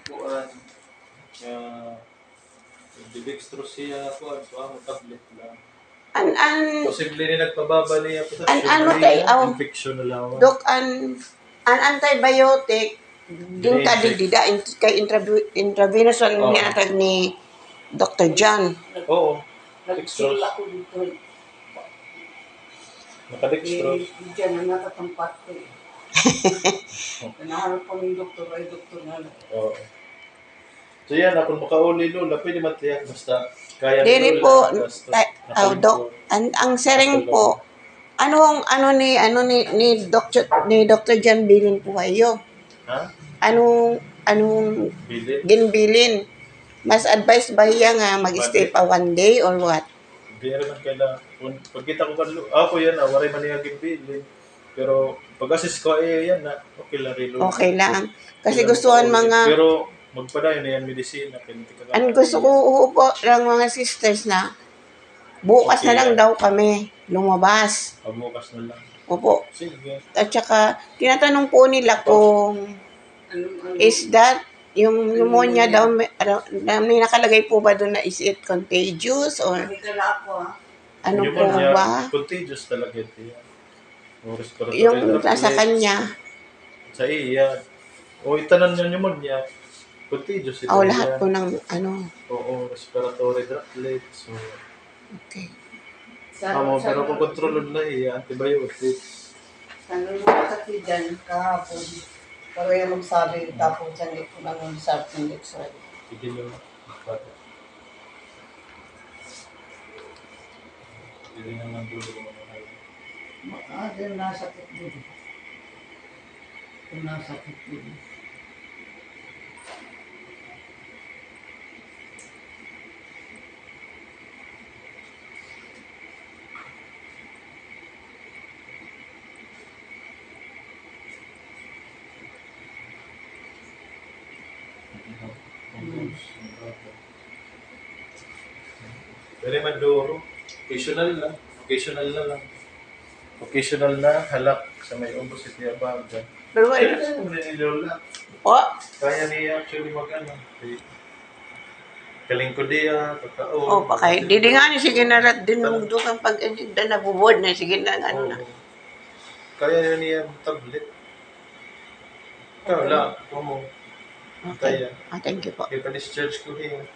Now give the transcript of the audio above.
kuan dextrose siya kuan so ang tablet lang. Posible ni nagpababa niya po sa ano tay infection na lang. Dok, an antibiotic din ka dida kay intravenous ni atag ni Dr. John. Oo. Dextrose. Nakadextrose. Diyan na natatampat ko eh. Nahanap po ng doktor ay doktor na. Oo. So yan, kung makauli Lola, pwede matiyak basta kaya Dili po, Dok, ang sering po, ano ni Dr. John bilin po kayo? Ha? Anong Bilin? ginbilin? Mas advice ba iya nga mag-stay pa one day or what? Hindi naman kailangan. Pagkita ko ako yan, waray man niya ginbilin. Pero pag-assist ko, yan na, okay lang rin. Okay lang. Kasi gustuhan mga... Pero magpadayon na yan medisina. Ang gusto ko po lang mga sisters na bukas na lang daw kami lumabas. Bukas na lang. Opo. Sige. At saka, tinatanong po nila kung is that yung pneumonia daw, may nakalagay po ba doon na is it contagious or ano po ba? Contagious talaga ito yan. Yung nasa kanya. Sa iya. O itanan nyo pneumonia. Contagious ito. Lahat po ng ano. Oo, respiratory droplets. So, okay. Pero kung kontrolod na antibiotics. Ano yung sakit dyan kahapon? Pero yung magsabi, tapos dyan ito lang yung sabi ng X-ray. Sige lang. Hindi naman dulo mo na. Dyan nasakit din. Nasakit din. Very maduro. Occasional lang. Occasional na halak sa may ubos at niyabaga. Pero Kaya ni Lola. Kaya niya actually mag-ano. Kalingkod niya, kakao. Pakay. Didi nga ni sige na din mong dukang pag-enjigda na bubod na sige na ano na. Kaya niya tablet. Ikaw lang. Kaya. Thank you po. Kaya pa-discharge ko niya.